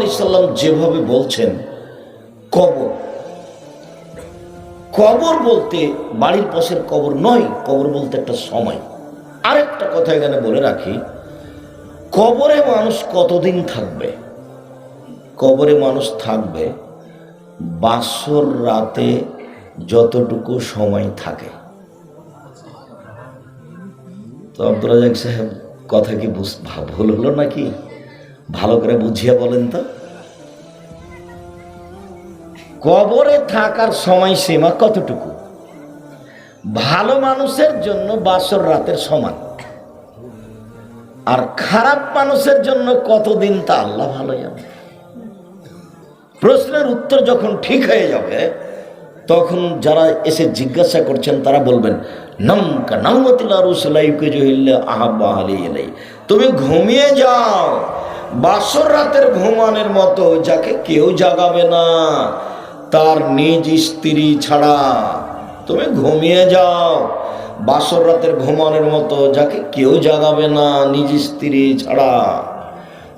আলাইহি সাল্লাম যেভাবে বলছেন, কবর, কবর বলতে বাড়ির পাশের কবর নয়, কবর বলতে একটা সময়। আরেকটা কথা এখানে বলে রাখি, কবরে মানুষ কতদিন থাকবে? কবরে মানুষ থাকবে বাসর রাতে যতটুকু সময় থাকে। তো আব্দুর রাজ্জাক সাহেব, কথা কি ভুল হলো নাকি? ভালো করে বুঝিয়ে বলেন তো। কবরে থাকার সময় সীমা কতটুকু? ভালো মানুষের জন্য বাসর রাতের সমান, আর খারাপ মানুষের জন্য কতদিন তা আল্লাহ ভালো জানে। প্রশ্নের উত্তর যখন ঠিক হয়ে যাবে, তখন যারা এসে জিজ্ঞাসা করছেন তারা বলবেন, নমকা নামতিলা রুসলাইকে জহিল্লা আহাব্বা আলী এলাই, তুমি ঘুমিয়ে যাও বাসর রাতের ঘুমানোর মতো, যাকে কেউ জাগাবে না তার নিজ স্ত্রী ছাড়া। তুমি ঘুমিয়ে যাও বাসর রাতের ঘুমানোর মতো, যাকে কেউ জাগাবে না নিজ স্ত্রী ছাড়া।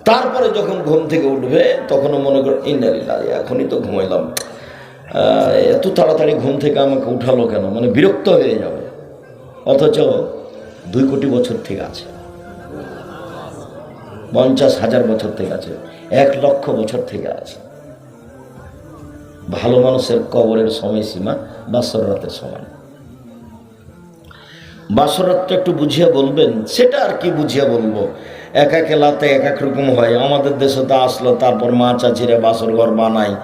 তারপরে যখন ঘুম থেকে উঠবে তখনও মনে করো, ইন্নালিল্লাহ, এখনই তো ঘুমাইলাম, এত তাড়াতাড়ি ঘুম থেকে আমাকে উঠালো কেন, মানে বিরক্ত হয়ে যাবে। অথচ 2 কোটি বছর থেকে আছে, 50,000 বছর থেকে আছে, 1 লক্ষ বছর থেকে আছে। ভালো মানুষের কবরের সময়সীমা বাসর রাতের সময়। বাসর রাতটা একটু বুঝিয়ে বলবেন। সেটা আর কি বুঝিয়ে বলবো, এক এক এলাকাতে এক এক রকম হয়। আমাদের দেশে তো আসলো, তারপর মা চাচিরা বাসর ঘর বানায়,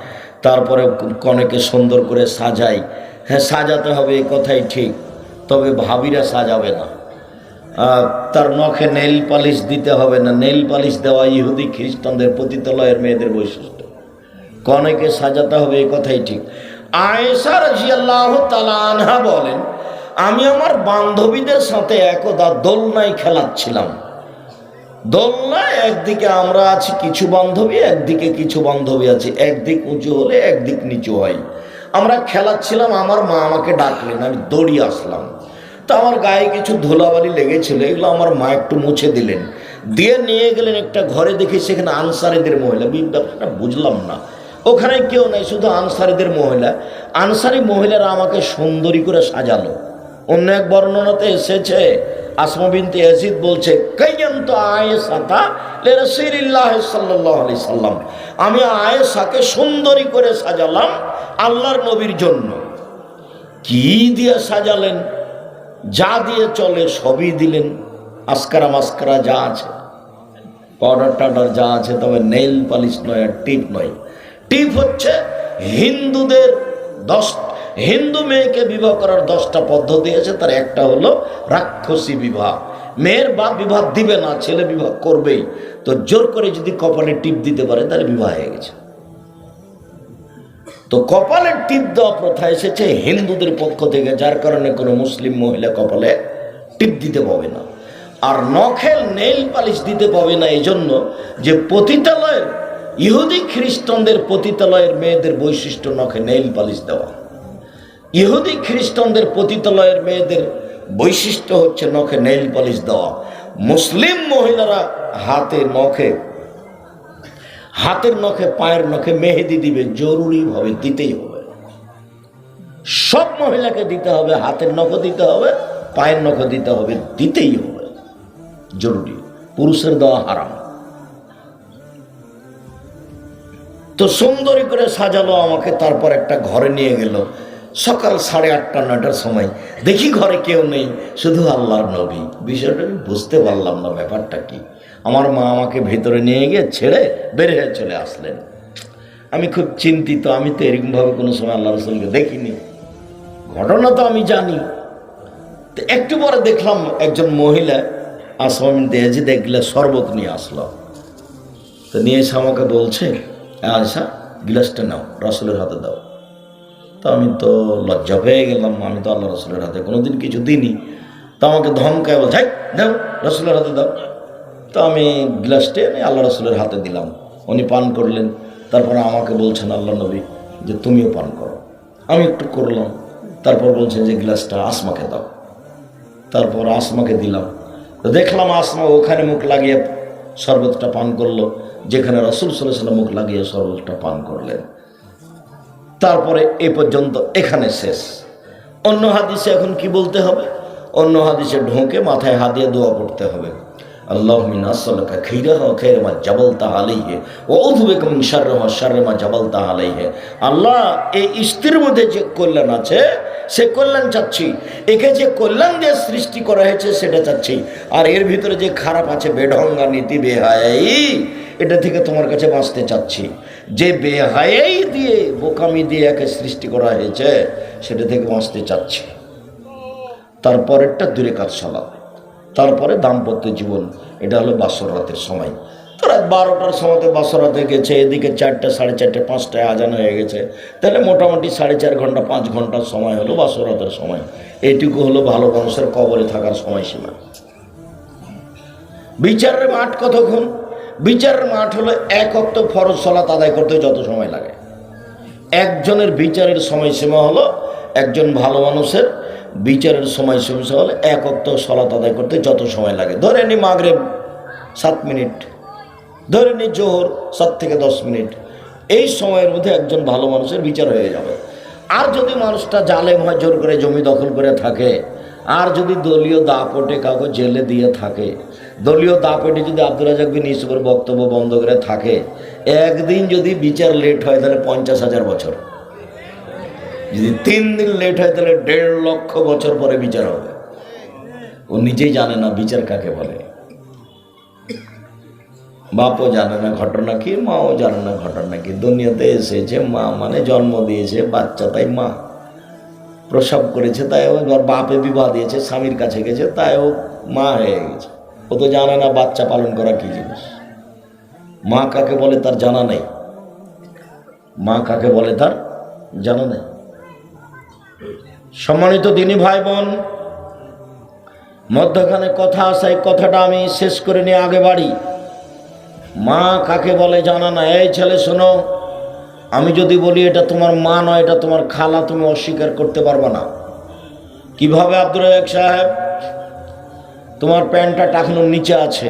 তারপরে কনেকে সুন্দর করে সাজায়। হ্যাঁ, সাজাতে হবে, এই কথাই ঠিক, তবে ভাবিরা সাজাবে না। তার নখে নেইল পালিশ দিতে হবে না। নেইল পালিশ দেওয়া ইহুদি খ্রিস্টানদের পতিতালয়ের মেয়েদের বৈশিষ্ট্য। কনেকে সাজাতে হবে, এই কথাই ঠিক। আয়েশা রাদিয়াল্লাহু তাআলা আনহা বলেন, আমি আমার বান্ধবীদের সাথে একদা দোলনায় খেলাচ্ছিলাম। দোলনায় একদিকে আমরা আছি কিছু বান্ধবী, একদিকে কিছু বান্ধবী আছে, একদিক উঁচু হলে একদিক নিচু হয়। আমরা খেলাচ্ছিলাম, আমার মা আমাকে ডাকলেন, আমি দৌড়িয়ে আসলাম। তো আমার গায়ে কিছু ধুলাবালি লেগেছিল, এগুলো আমার মা একটু মুছে দিলেন, দিয়ে নিয়ে গেলেন একটা ঘরে। দেখি সেখানে আনসারীদের মহিলা। ব্যাপারটা বুঝলাম না, ওখানে কেউ নাই, শুধু আনসারীদের মহিলা। আনসারী মহিলারা আমাকে সুন্দরী করে সাজালো। অন্য এক বর্ণনাতে এসেছে, আসমা বিনতে ইয়াজিদ বলছে, কাইয়ামতু আয়েশাতা লিরাসূলিল্লাহ সাল্লাল্লাহু আলাইহি সাল্লাম, আমি আয়েশাকে সুন্দরী করে সাজালাম আল্লাহর নবীর জন্য। কি দিয়ে সাজালেন? যা দিয়ে চলে সবই দিলেন, আসকারা মাস্কারা যা আছে, পাউডার টাউডার যা আছে, তবে নেইল পালিশ নয় আর টিপ নয়। টিপ হচ্ছে হিন্দুদের হিন্দু মেয়েকে বিবাহ করার 10টা পদ্ধতি আছে, তার একটা হলো রাক্ষসী বিবাহ। মেয়ের বাপ বিবাহ দিবে না, ছেলে বিবাহ করবেই। তো জোর করে যদি কপালে টিপ দিতে পারে তাহলে বিবাহ হয়ে গেছে। তো কপালে টিপ দেওয়া প্রথা এসেছে হিন্দুদের পক্ষ থেকে, যার কারণে কোনো মুসলিম মহিলা কপালে টিপ দিতে পাবে না। আর নখে নেইল পালিশ দিতে পাবে না, এই জন্য যে পতিতালয়ের ইহুদি খ্রিস্টানদের পতিতালয়ের মেয়েদের বৈশিষ্ট্য নখে নেইল পালিশ দেওয়া। ইহুদি খ্রিস্টানদের পতিতালয়ের মেয়েদের বৈশিষ্ট্য হচ্ছে নখে নেইল পালিশ দেওয়া। মুসলিম মহিলারা হাতের নখে পায়ের নখে মেহেদি দিবে, জরুরিভাবে দিতেই হবে। সব মহিলাকে দিতে হবে, হাতের নখও দিতে হবে, পায়ের নখও দিতে হবে, দিতেই হবে, জরুরি। পুরুষের দেওয়া হারাম। তো সুন্দরী করে সাজালো আমাকে, তারপর একটা ঘরে নিয়ে গেল। সকাল 8:30-9টার সময় দেখি ঘরে কেউ নেই, শুধু আল্লাহর নবী। বিষয়টা আমি বুঝতে পারলাম না ব্যাপারটা কি। আমার মা আমাকে ভেতরে নিয়ে গিয়ে ছেড়ে বের হয়ে চলে আসলেন। আমি খুব চিন্তিত, আমি তো এরকমভাবে কোনো সময় আল্লাহ রাসূলকে দেখিনি, ঘটনা তো আমি জানি। তো একটু পরে দেখলাম একজন মহিলা আসমা বিনতে ইয়াজিদ দেখলে শরবত নিয়ে আসলো। তো নিয়ে এসে আমাকে বলছে, আয়েশা গিলাসটা নাও, রাসূলের হাতে দাও। তো আমি তো লজ্জা পেয়ে গেলাম, আমি তো আল্লাহ রাসূলের হাতে কোনোদিন কিছু দিইনি। তো আমাকে ধমকায় বলছে, দাও রাসূলের হাতে দাও। তো আমি গ্লাসটা এনে আল্লাহ রাসূলের হাতে দিলাম, উনি পান করলেন। তারপরে আমাকে বলছেন আল্লাহ নবী যে তুমিও পান করো। আমি একটু করলাম, তারপর বলছেন যে গ্লাসটা আসমাকে দাও। তারপর আসমাকে দিলাম। তো দেখলাম আসমা ওখানে মুখ লাগিয়ে শরবতটা পান করলো, যেখানে রাসূল সাল্লাল্লাহু আলাইহি ওয়াসাল্লাম মুখ লাগিয়ে শরবতটা পান করলেন। তারপরে এ পর্যন্ত এখানে শেষ। অন্য হাদিসে এখন কি বলতে হবে? অন্য হাদিসে ঢোকে মাথায় হাত দিয়ে দোয়া পড়তে হবে, আল্লাহুম্মা ইন্নী আসআলুকা খাইরাহা ওয়া খাইরা মা জাবালতা আলাইহি ওয়া আউযু বিকা মিন শাররিহা ওয়া শাররি মা জাবালতা আলাইহি। আল্লাহ, এই স্ত্রীর মধ্যে যে কল্যাণ আছে সে কল্যাণ চাচ্ছি, একে যে কল্যাণ দিয়ে সৃষ্টি করা হয়েছে সেটা চাচ্ছি, আর এর ভিতরে যে খারাপ আছে বেঢঙ্গা নীতি বেহায়াই, এটা থেকে তোমার কাছে বাঁচতে চাচ্ছি। যে বেহায়াই দিয়ে বোকামি দিয়ে একে সৃষ্টি করা হয়েছে সেটা থেকে বাঁচতে চাচ্ছি। তারপরেরটা 2 রাকাত সালাত, তারপরে দাম্পত্য জীবন। এটা হলো বাসর রাতের সময়। তো রাত 12টার সময়তে বাসর রাতে গেছে, এদিকে 4টা, 4:30, 5টায় আজান হয়ে গেছে, তাহলে মোটামুটি 4.5 ঘন্টা 5 ঘন্টার সময় হলো বাসর রাতের সময়। এইটুকু হলো ভালো মানুষের কবরে থাকার সময়সীমা। বিচারের মাঠ কতক্ষণ? বিচারের মাঠ হলো 1 ওয়াক্ত ফরজ সালাত আদায় করতে যত সময় লাগে। একজনের বিচারের সময়সীমা হলো, একজন ভালো মানুষের বিচারের সময়সীমা হলো 1 ওয়াক্ত সালাত আদায় করতে যত সময় লাগে। ধরে নি মাগরিব 7 মিনিট, ধরে নি জোহর 7 থেকে 10 মিনিট, এই সময়ের মধ্যে একজন ভালো মানুষের বিচার হয়ে যাবে। আর যদি মানুষটা জালেম হয়, জোর করে জমি দখল করে থাকে, আর যদি দলীয় দাপটে কাউকে জেলে দিয়ে থাকে, দলীয় দাপটে যদি আব্দুর রাজ্জাক বিন ইউসুফের বক্তব্য বন্ধ করে থাকে, একদিন যদি বিচার লেট হয় তাহলে 50,000 বছর, যদি 3 দিন লেট হয় তাহলে 1.5 লক্ষ বছর পরে বিচার হবে। ও নিজেই জানে না বিচার কাকে বলে, বাপও জানে না ঘটনা কি, মাও জানে না ঘটনা কি। দুনিয়াতে এসেছে মা মানে জন্ম দিয়েছে বাচ্চা, তাই মা প্রসব করেছে, তাই ও বাপে বিবাহ দিয়েছে, স্বামীর কাছে গেছে, তাই ও মা হয়ে গেছে। ও তো জানে না বাচ্চা পালন করা কি জিনিস, মা কাকে বলে তার জানা নেই, মা কাকে বলে তার জানা নেই। সম্মানিত দিনী ভাই বোন, মধ্যখানে কথা আসে, এই কথাটা আমি শেষ করে নিয়ে আগে বাড়ি। মা কাকে বলে জানা না। এই ছেলে শোনো, আমি যদি বলি এটা তোমার মা নয়, এটা তোমার খালা, তুমি অস্বীকার করতে পারবে না। কিভাবে আব্দুর রাজ্জাক সাহেব? তোমার প্যান্টটা টাকনুর নিচে আছে।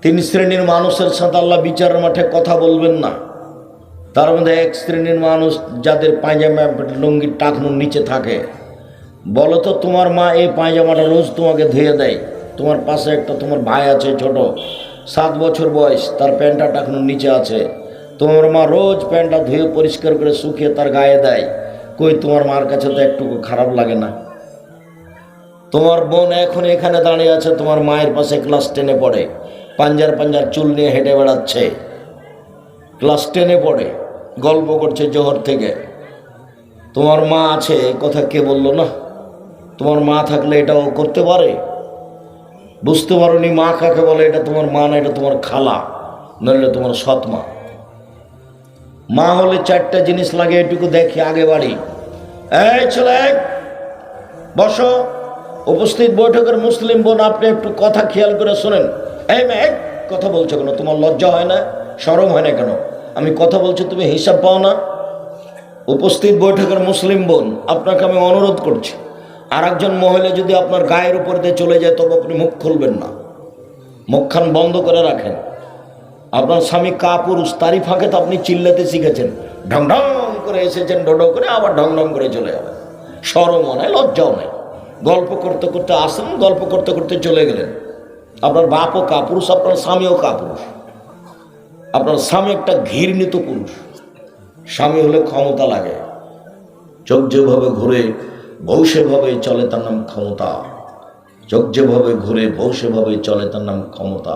3 শ্রেণীর মানুষের সাথে আল্লাহ বিচারের মাঠে কথা বলবেন না। তার মধ্যে 1 শ্রেণীর মানুষ যাদের পায়জামা লুঙ্গির টাকনুর নিচে থাকে। বলো তো, তোমার মা এই পায়জামাটা রোজ তোমাকে ধুয়ে দেয়? তোমার পাশে একটা তোমার ভাই আছে ছোট, 7 বছর বয়স, তার প্যান্টটা টাকনুর নিচে আছে, তোমার মা রোজ প্যান্টটা ধুয়ে পরিষ্কার করে শুকিয়ে তার গায়ে দেয়। কই তোমার মার কাছে তো একটু খারাপ লাগে না? তোমার বোন এখন এখানে দাঁড়িয়ে আছে, তোমার মায়ের পাশে ক্লাস 10-এ পড়ে, পাঞ্জার পাঞ্জার চুল নিয়ে হেঁটে বেড়াচ্ছে, ক্লাস 10-এ পড়ে, গল্প করছে জোহর থেকে। তোমার মা আছে, এই কথা কে বললো না? তোমার মা থাকলে এটাও করতে পারে। বুঝতে পারো নি মা কাকে বলে? এটা তোমার মা না, এটা তোমার খালা, নইলে তোমার সৎ মা। মা হলে 4টা জিনিস লাগে, এটুকু দেখি আগে বাড়ি। এই ছেলে বসো। উপস্থিত বৈঠকের মুসলিম বোন, আপনি একটু কথা খেয়াল করে শোনেন। এই মেয়ে, কথা বলছো কেন? তোমার লজ্জা হয় না, শরম হয় না কেন? আমি কথা বলছি, তুমি হিসাব পাও না? উপস্থিত বৈঠকের মুসলিম বোন, আপনাকে আমি অনুরোধ করছি, আর একজন মহিলা যদি আপনার গায়ের উপর দিয়ে চলে যায় তবে আপনি মুখ খুলবেন না, মুখখান বন্ধ করে রাখেন। আপনার স্বামী কাপুরুষ, তারই ফাঁকে তো আপনি চিল্লাতে শিখেছেন, ঢং ঢং করে এসেছেন, ডোডো করে আবার ঢং ঢং করে চলে যাবেন। শরমও নাই, লজ্জাও নাই। গল্প করতে করতে আসেন, গল্প করতে করতে চলে গেলেন। আপনার বাপও কাপুরুষ, আপনার স্বামীও কাপুরুষ। আপনার স্বামী একটা ঘৃণিত পুরুষ। স্বামী হলে ক্ষমতা লাগে, চোখ যেভাবে ঘুরে বউ সেভাবে চলে, তার নাম ক্ষমতা। চোখ যেভাবে ঘুরে বউ সেভাবে চলে, তার নাম ক্ষমতা।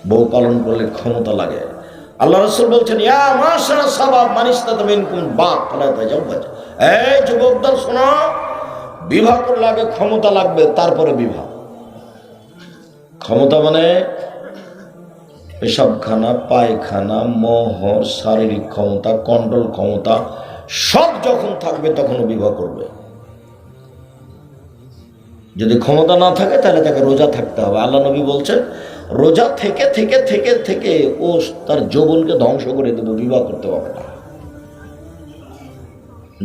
বউ পালন করলে ক্ষমতা লাগে। আল্লাহ রাসূল বলছেন, ইয়া মাশারা শাবাব মান ইসতাতা মিনকুম বাত ফালা তাজাওয়াজ। এই যুবকদল শোনো, বিবাহ করলে আগে ক্ষমতা লাগবে, তারপরে বিবাহ। ক্ষমতা মানে পেশাবখানা, পায়খানা, মোহর, শারীরিক ক্ষমতা, কন্ট্রোল ক্ষমতা সব যখন থাকবে তখন বিবাহ করবে। যদি ক্ষমতা না থাকে তাহলে তাকে রোজা থাকতে হবে। আল্লাহ নবী বলছেন, রোজা থেকে থেকে থেকে থেকে ও তার যৌবনকে ধ্বংস করে দেবে, বিবাহ করতে পারবে না।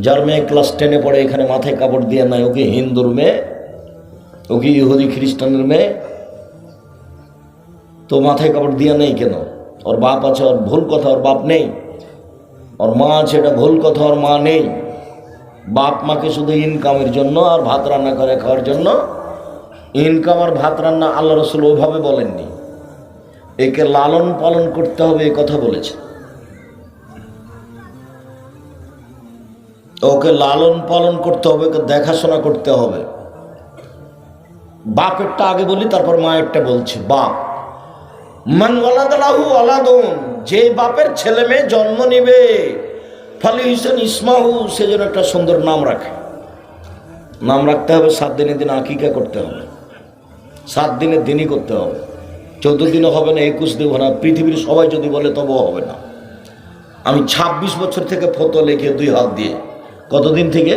যার মেয়ে ক্লাস 10-এ পড়ে, এখানে মাথায় কাপড় দিয়ে নাই, ওকে হিন্দুর মেয়ে, ওকে ইহুদি খ্রিস্টানের মেয়ে, তো মাথায় কাপড় দিয়া নেই কেন? ওর বাপ আছে, ওর ভুল কথা, ওর বাপ নেই। ওর মা আছে, এটা ভুল কথা, ওর মা নেই। বাপ মাকে শুধু ইনকামের জন্য আর ভাত রান্না করে খাওয়ার জন্য, ইনকাম আর ভাত রান্না আল্লাহ রসুল ওইভাবে বলেননি। একে লালন পালন করতে হবে এ কথা বলেছে। ওকে লালন পালন করতে হবে, ওকে দেখাশোনা করতে হবে। বাপেরটা আগে বলি, তারপর মায়েরটা বলছি। বাপ, মান ওয়ালাদালাহু ওয়ালাদুন, যে বাপের ছেলে মেয়ে জন্ম নিবে, ফালি হুসেন ইসমাহু, সে যেন একটা সুন্দর নাম রাখে। নাম রাখতে হবে, 7 দিনের দিন আকিকা করতে হবে, 7 দিনের দিনই করতে হবে। 14 দিনও হবে না, 21 দিনও হবে না, পৃথিবীর সবাই যদি বলে তবুও হবে না। আমি 26 বছর থেকে ফতো লিখে 2 হাত দিয়ে, কতদিন থেকে?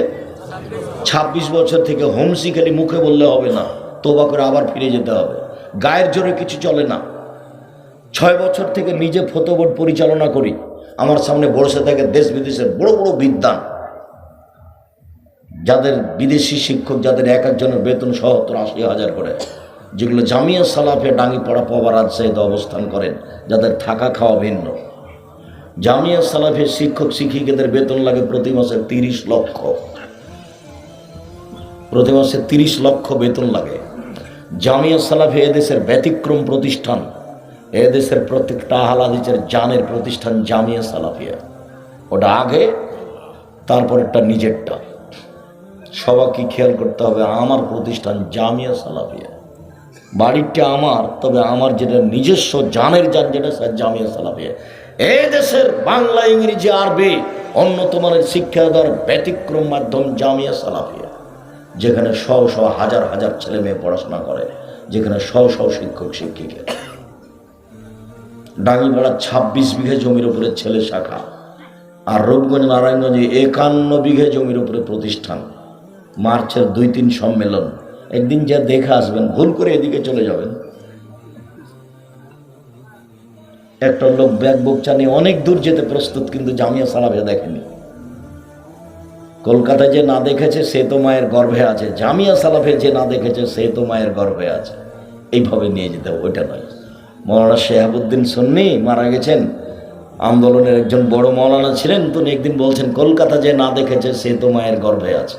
26 বছর থেকে। হোমসি খালি মুখে বললে হবে না, তোবা করে আবার ফিরে যেতে হবে। গায়ের জোরে কিছু চলে না। 6 বছর থেকে নিজে ফতো বোর্ড পরিচালনা করি। আমার সামনে বসে থাকে দেশ বিদেশের বড় বড় বিদ্বান, যাদের বিদেশি শিক্ষক, যাদের এক একজনের বেতন 70-80 হাজার করে, যেগুলো জামিয়া সালাফিয়া ডাঙ্গিপাড়া পাওয়া রাজশাহীতে অবস্থান করেন, যাদের থাকা খাওয়া ভিন্ন। জামিয়া সালাফিয়া শিক্ষক শিক্ষিকাদের বেতন লাগে প্রতি মাসে 30 লক্ষ, প্রতি মাসে 30 লক্ষ বেতন লাগে। জামিয়া সালাফিয়া এদেশের ব্যতিক্রম প্রতিষ্ঠান। এদেশের প্রত্যেকটা আহলে হাদিসের জানের প্রতিষ্ঠান জামিয়া সালাফিয়া। ওটা আগে, তারপর একটা নিজেরটা। সবাইকে খেয়াল করতে হবে, আমার প্রতিষ্ঠান জামিয়া সালাফিয়া, বাড়িটা আমার, তবে আমার যেটা নিজস্ব জানের জান, যেটা জামিয়া সালাফিয়া। এই দেশের বাংলা, ইংরেজি, আরবি উন্নতমানের শিক্ষা দেওয়ার ব্যতিক্রম মাধ্যম জামিয়া সালাফিয়া, যেখানে শহ শহ হাজার হাজার ছেলে মেয়ে পড়াশোনা করে, যেখানে শহ শহ শিক্ষক শিক্ষিকা। ডাঙ্গিপাড়া 26 বিঘে জমির উপরে ছেলে শাখা, আর রূপগঞ্জ নারায়ণগঞ্জে 51 বিঘে জমির উপরে প্রতিষ্ঠান। মার্চের 2-3 সম্মেলন, একদিন যা দেখে আসবেন, ভুল করে এদিকে চলে যাবেন। একটা লোক ব্যাগ বোকচা নিয়ে অনেক দূর যেতে প্রস্তুত, কিন্তু জামিয়া সালাফিয়া দেখেনি। কলকাতায় যে না দেখেছে সে তো মায়ের গর্ভে আছে, জামিয়া সালাফিয়া যে না দেখেছে সে তো মায়ের গর্ভে আছে। এইভাবে নিয়ে যেতে হবে, ওইটা নয়। মৌলানা শেহাবুদ্দিন সুন্নি মারা গেছেন, আন্দোলনের একজন বড় মৌলানা ছিলেন। তিনি একদিন বলছেন, কলকাতা যে না দেখেছে সে তো মায়ের গর্ভে আছে।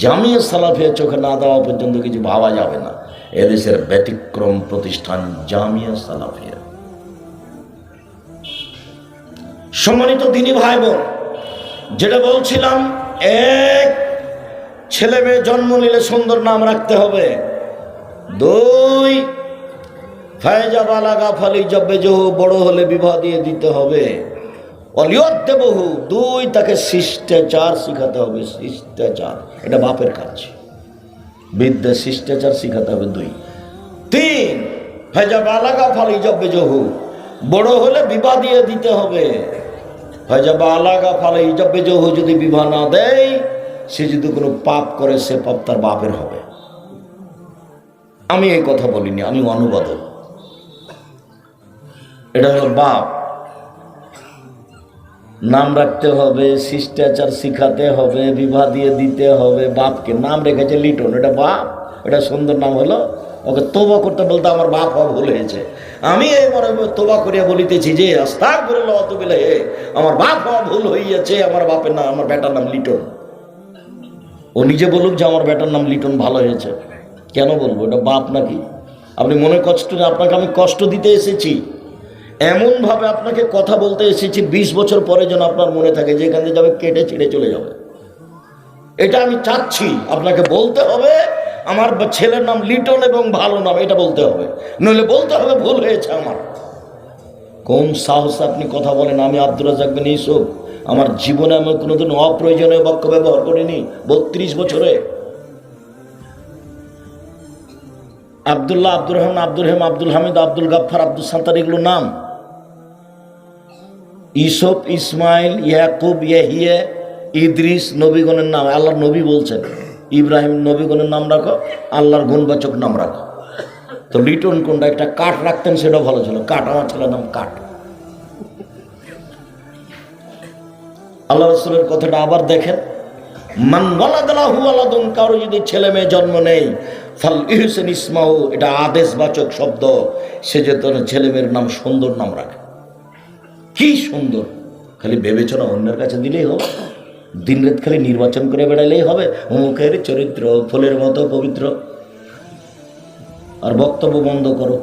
জামিয়া সালাফিয়া চোখে না দেওয়া পর্যন্ত কিছু ভাবা যাবে না। এদেশের ব্যতিক্রম প্রতিষ্ঠান জামিয়া সালাফিয়া। সম্মানিত দিনী ভাই বোন, যেটা বলছিলাম, এক, ছেলে মেয়ে জন্ম নিলে সুন্দর নাম রাখতে হবে। 2, ফায়জা বালাগা ফালি জব্বে জহু, বড় হলে বিবাহ দিয়ে দিতে হবে। অলিয়তে বহু, 2, তাকে শিষ্টাচার শিখাতে হবে। শিষ্টাচার এটা বাপের কাজ, বিদ্যা শিষ্টাচার শিখাতে হবে। 2, 3, ফায়জা বালাগা ফালি জব্বে জহু, বড় হলে বিবাহ দিয়ে দিতে হবে। ফায়জা বালাগা ফালি জব্বে জহু, যদি বিবাহ না দেয়, সে যদি কোনো পাপ করে, সে পাপ তার বাপের হবে। আমি এই কথা বলিনি, আমি অনুবাদক। এটা হলো বাপ। নাম রাখতে হবে, শিষ্টাচার শিখাতে হবে, বিবাহ দিয়ে দিতে হবে। বাপকে নাম রেখেছে লিটন, এটা বাপ, এটা সুন্দর নাম হলো। ওকে তোবা করতে বলতে আমার বাপ হওয়া ভুল হয়েছে। আমি এই মনে তোবা করিয়া বলিতেছি যে আস্তাগফিরুল্লাহ ওয়া আতুবু ইলাইহি, আমার বাপ হওয়া ভুল হইয়াছে, আমার বাপের নাম, আমার বেটার নাম লিটন। ও নিজে বলুক যে আমার বেটার নাম লিটন, ভালো হয়েছে। কেন বলবো? এটা বাপ নাকি? আপনি মনে কষ্ট, আপনাকে আমি কষ্ট দিতে এসেছি, এমনভাবে আপনাকে কথা বলতে এসেছি, 20 বছর পরে যেন আপনার মনে থাকে যে এখান থেকে যাবে কেটে ছিঁড়ে চলে যাবে। এটা আমি চাচ্ছি, আপনাকে বলতে হবে আমার ছেলের নাম লিটন এবং ভালো নাম, এটা বলতে হবে। নইলে বলতে হবে ভুল হয়েছে আমার। কোন সাহসে আপনি কথা বলেন? আমি আব্দুর রাজ্জাক বিন ইউসুফ, আমার জীবনে আমি কোনোদিন অপ্রয়োজনীয় বাক্য ব্যবহার করিনি 32 বছরে। আব্দুল্লাহ, আব্দুর রহমান, আব্দুর রহিম, আব্দুল হামিদ, আব্দুল গাফফার, আব্দুল সাত্তার, এগুলো নাম। ইউসুফ, ইসমাইল, ইয়াকুব, ইয়াহিয়া, ইদ্রিস নবীগণের নাম। আল্লাহর নবী বলছেন ইব্রাহিম, নবীগণের নাম রাখো, আল্লাহর গুণবাচক নাম রাখো। তো লিটন কোনটা? একটা কাঠ রাখতেন, সেটা ভালো ছিল। কাঠ, আমার ছেলের নাম কাঠ। আল্লাহ রাসূলের কথাটা আবার দেখেন, মান ওয়ালাদালাহু ওয়ালাদুন, কারো যদি ছেলে মেয়ে জন্ম নেই, ফাল ইহসান ইসমাউ, এটা আদেশবাচক শব্দ। সে যে তোর ছেলে মেয়ের নাম সুন্দর নাম রাখে। কি সুন্দর, খালি বিবেচনা অন্যের কাছে দিলেই হবে? দিন রাত খালি নির্বাচন করে বেড়াইলেই হবে? অমুকের চরিত্র ফুলের মতো পবিত্র, আর বক্তব্য বন্ধ করো।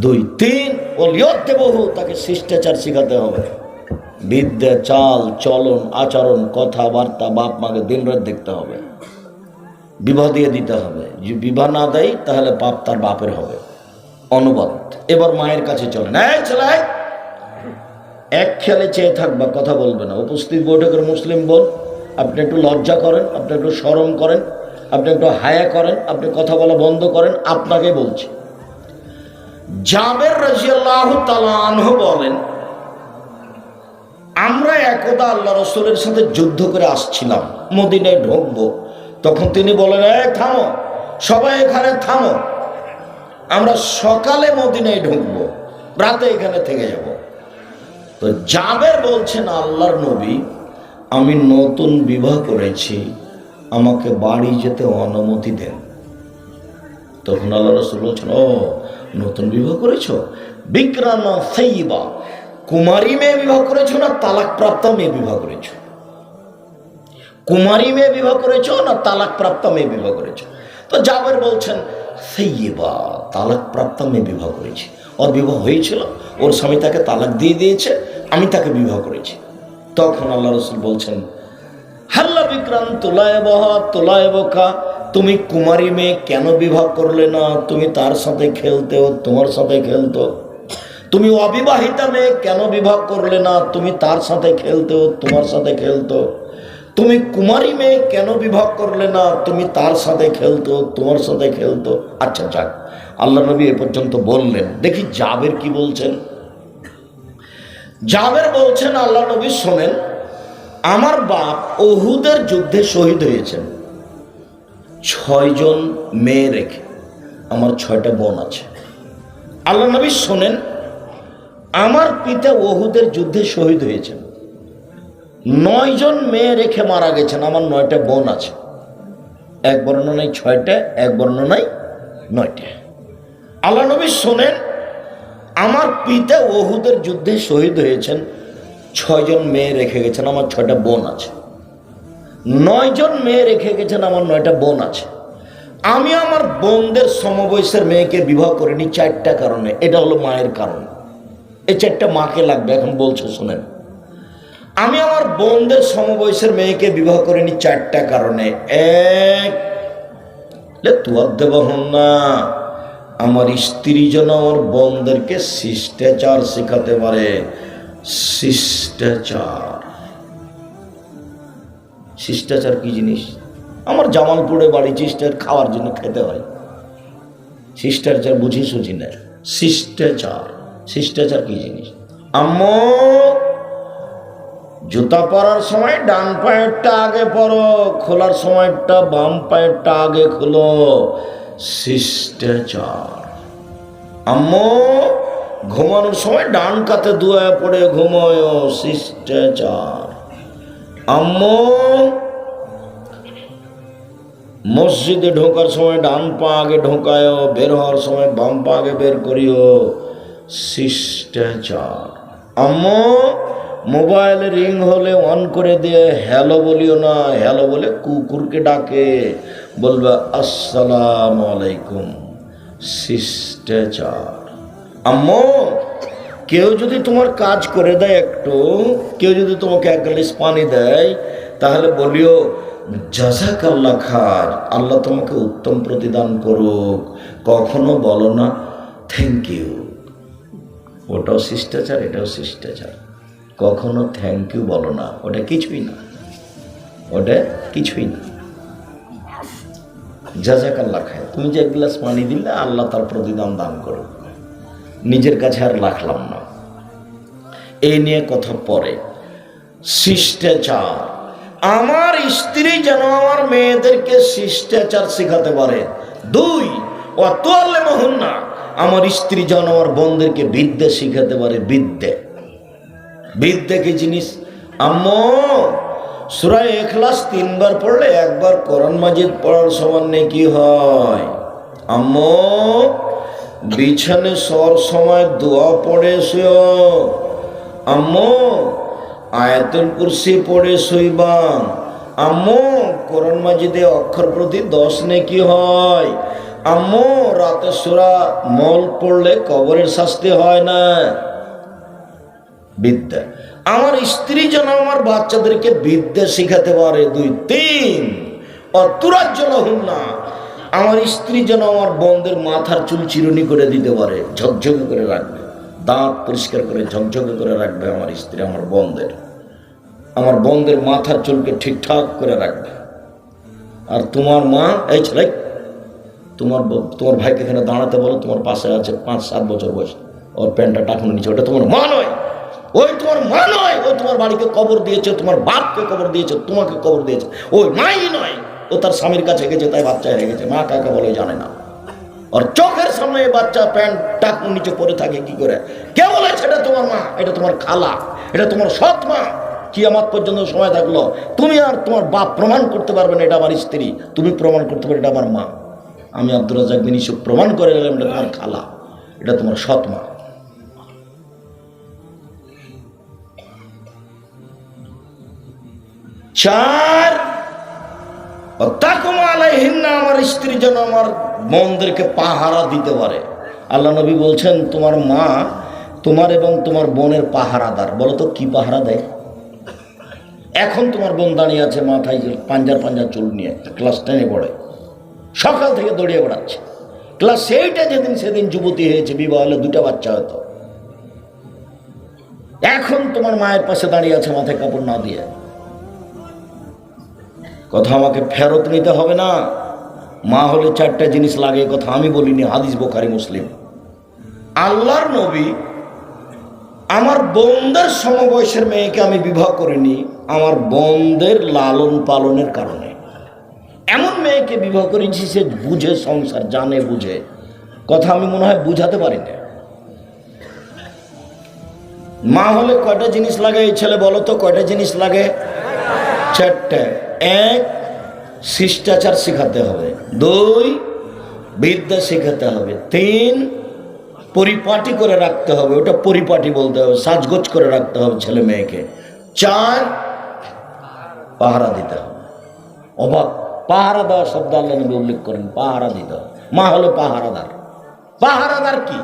2, 3 ওলিয়তেবহু, তাকে শিষ্টাচার শিখাতে হবে। বিদ্যা, চাল চলন, আচরণ, কথাবার্তা, বাপ মাকে দিন রাত দেখতে হবে। বিবাহ দিয়ে দিতে হবে। যে বিবাহ না দেয় তাহলে পাপ তার বাপের হবে। অনুবাদ। এবার মায়ের কাছে চলেন। ছেলে, এক খেয়ালে চেয়ে থাকবা, কথা বলবে না। উপস্থিত বৈঠকের মুসলিম বোন, আপনি একটু লজ্জা করেন, আপনি একটু শরম করেন, আপনি একটু হায়া করেন, আপনি কথা বলা বন্ধ করেন। আপনাকে বলছি, জাবের রাদিয়াল্লাহু তাআলা আনহু বলেন, আমরা একদা আল্লাহ রাসূলের সাথে যুদ্ধ করে আসছিলাম, মদিনায় ঢুকবো। তখন তিনি বলেন, থামো, সবাই এখানে থামো, আমরা সকালে মদিনায় ঢুকবো, রাতে এখানে থেকে যাব। তো জাবের বলছেন, আল্লাহর নবী, আমি নতুন বিবাহ করেছি, আমাকে বাড়ি যেতে অনুমতি দেন। তখন আল্লাহ রাসূল বলছেন, ও নতুন বিবাহ করেছ? বিকরানা সাইয়্যিবা, কুমারী মেয়ে বিবাহ করেছো না তালাক প্রাপ্ত মেয়ে বিবাহ করেছো? কুমারী মেয়ে বিবাহ করেছো না তালাক প্রাপ্ত মেয়ে বিবাহ করেছো? তো জাবের বলছেন, সাইয়্যিবা, তালাক প্রাপ্ত মেয়ে বিবাহ করেছি। ওর বিবাহ হয়েছিল, ওর স্বামী তাকে তালাক দিয়ে দিয়েছে, আমি তাকে বিবাহ করেছি। তখন আল্লাহ রাসূল বলছেন, হাল্লা বিক্রান তোলায়বকা, তুমি কুমারী মেয়ে কেন বিবাহ করলে না? তুমি তার সাথে খেলতে, ও তোমার সাথে খেলতো। তুমি অবিবাহিতা মেয়ে কেন বিবাহ করলে না? তুমি তার সাথে খেলতে, ও তোমার সাথে খেলতো। তুমি কুমারী মেয়ে কেন বিবাহ করলে না? তুমি তার সাথে খেলতো, তোমার সাথে খেলতো। আচ্ছা যাক, আল্লাহ নবী এ পর্যন্ত বললেন। দেখি জাবের কি বলছেন। জাবের বলছেন, আল্লাহ নবী শোনেন, আমার বাপ উহুদের যুদ্ধে শহীদ হয়েছেন 6 জন মেয়ে রেখে, আমার 6টা বোন আছে। আল্লাহ নবী শোনেন, আমার পিতা উহুদের যুদ্ধে শহীদ হয়েছেন, 9 জন মেয়ে রেখে মারা গেছেন, আমার 9টা বোন আছে। এক বর্ণনায় 6টা, এক বর্ণনায় 9টা। আল্লাহ নবী শোনেন, আমার পিতা উহুদের যুদ্ধে শহীদ হয়েছেন, 6 জন মেয়ে রেখে গেছেন, আমার 6টা বোন আছে। 9 জন মেয়ে রেখে গেছেন, আমার 9টা বোন আছে। আমি আমার বোনদের সমবয়সের মেয়েকে বিবাহ করিনি 4টা কারণে। এটা হলো মায়ের কারণ। এই 4টা মাকে লাগবে। এখন বলছে শোনেন, আমি আমার বোনদের সমবয়সের মেয়েকে বিবাহ করিনি 4টা কারণে। এক, না, আমার স্ত্রী যেন আমার বোনদেরকে শিষ্টাচার শেখাতে পারে। শিষ্টাচার, শিষ্টাচার কি জিনিস? আমার জামালপুরে বাড়ি, শিষ্টাচার খাওয়ার জন্য খেতে হয়। শিষ্টাচার বুঝি সুঝি না। শিষ্টাচার, শিষ্টাচার কি জিনিস? আম্মু, জুতা পরার সময় ডান পায়েরটা আগে পরো, খোলার সময়টা বাম পায়েরটা আগে খোলো। শিষ্টাচার। আম্মু, ঘুমানোর সময় ডান কাতে দুয়া পড়ে ঘুমোয়। শিষ্টাচার। আম্মু, মসজিদে ঢোকার সময় ডান পা আগে ঢোকায়, বের হওয়ার সময় বাম পা আগে বের করিও। শিষ্টাচার। আম্মু, মোবাইলে রিং হলে অন করে দিয়ে হ্যালো বলিও না, হ্যালো বলে কুকুরকে ডাকে, বলবে আসসালামু আলাইকুম। শিষ্টাচার। আম্মু, কেউ যদি তোমার কাজ করে দেয় একটু, কেউ যদি তোমাকে 1 গ্লাস পানি দেয়, তাহলে বলিও জাযাকাল্লাহ খার, আল্লাহ তোমাকে উত্তম প্রতিদান করুক। কখনো বলো না থ্যাংক ইউ। ওটাও শিষ্টাচার, এটাও শিষ্টাচার। কখনো থ্যাংক ইউ বলো না, ওটা কিছুই না, ওটা কিছুই না। জাযাকাল্লাহ খায়, তুমি যে 1 গ্লাস পানি দিলে আল্লাহ তার প্রতিদান দান করুক। নিজের কাছে আর রাখলাম না। এই নিয়ে কথা পরে। শিষ্টাচার, আমার স্ত্রী যেন আমার মেয়েদেরকে শিষ্টাচার শেখাতে পারে। 2, ওয়াতুআল্লিমুহুন্না, আমার স্ত্রী যেন আমার বোনদেরকে বিদ্যা শিখাতে পারে। বিদ্যা, বিদ্যা কি জিনিস? আম্মু, সূরা ইখলাস 3 বার পড়লে একবার কোরআন মাজিদ পড়ার সমান নেকি হয়। আম্মু বিছানে শোয়ার সময় দোয়া পড়ে শুও। আম্মু আয়াতুল কুরসি পড়ে শুইবা। আম্মু কোরআন মাজিদে অক্ষর প্রতি 10 নেকি হয়। আম্মু রাতে সূরা মুলক পড়লে কবরের শাস্তি হয় না। বিদ্যা, আমার স্ত্রী যেন আমার বাচ্চাদেরকে বিদ্যা শিখাতে পারে। 2 3 অতুরাজ্য হন না, আমার স্ত্রী যেন আমার বোনদের মাথার চুল চিরুনি করে দিতে পারে, ঝকঝকে করে রাখবে, দাঁত পরিষ্কার করে ঝকঝকে করে রাখবে আমার স্ত্রী। আমার বোনদের মাথার চুলকে ঠিকঠাক করে রাখবে। আর তোমার মা, এই ছেলে তোমার ভাইকে এখানে দাঁড়াতে বলো, তোমার পাশে আছে 5-7 বছর বয়স, ওর প্যান্টটা টাকুন নিচে, ওটা তোমার মা নয়, ওই তোমার মা নয়। ও তোমার বাড়িকে কবর দিয়েছে, তোমার বাপকে কবর দিয়েছে, তোমাকে কবর দিয়েছে, ওই মাই নয়। ও তার স্বামীর কাছে গেছে, তাই বাচ্চা হয়ে গেছে। মা কাকে বলে জানে না। আর চোখের সামনে বাচ্চা প্যান্ট টাকুন নিচে পরে থাকে কি করে? কে বলেছে এটা তোমার মা? এটা তোমার খালা, এটা তোমার সৎ মা। কিয়ামত পর্যন্ত সময় থাকলো, তুমি আর তোমার বাপ প্রমাণ করতে পারবে না এটা আমার স্ত্রী। তুমি প্রমাণ করতে পারবে এটা আমার মা। আমি আব্দুর রাজ্জাক বিন ইউসুফ প্রমাণ করে গেলাম এটা তোমার খালা, এটা তোমার সৎ মা। চার, আমার স্ত্রী যেন আমার বোনদেরকে পাহারা দিতে পারে। আল্লাহ নবী বলছেন তোমার মা তোমার এবং তোমার বোনের পাহারাদার। বলো তো কি পাহারা দেয়? এখন তোমার বোন দাঁড়িয়ে আছে মাথায় পাঞ্জার চুল নিয়ে, ক্লাস 10-এ পড়ে, সকাল থেকে দৌড়িয়ে বেড়াচ্ছে। ক্লাস 8-এ সেদিন যুবতী হয়েছে, বিবাহ হলে 2টা বাচ্চা হতো। এখন তোমার মায়ের পাশে দাঁড়িয়ে আছে মাথায় কাপড় না দিয়ে। কথা আমাকে ফেরত নিতে হবে না। মা হলে 4টা জিনিস লাগে, কথা আমি বলিনি, হাদিস বুখারী মুসলিম। আল্লাহর নবী আমার বোনদের সমবয়সের মেয়েকে আমি বিবাহ করিনি, আমার বোনদের লালন পালনের কারণে। এমন মেয়েকে বিবাহ করেছি সে বুঝে সংসার, জানে বুঝে। কথা আমি মনে হয় বুঝাতে পারি না। মা হলে কয়টা জিনিস লাগে এই ছেলে বলো তো? কয়টা জিনিস লাগে? 4টা। 1, শিষ্টাচার শেখাতে হবে। 2, বিদ্যা শেখাতে হবে। 3, পরিপাটি করে রাখতে হবে, ওটা পরিপাটি বলতে হবে, সাজগোজ করে রাখতে হবে ছেলে মেয়েকে। 4, পাহারা দিতে হবে। অবাক, পাহারা দেওয়া শব্দ আল্লাহ নবী উল্লেখ করেন, পাহারা দিতে হবে। মা হলো পাহারাদার। পাহারাদার কি?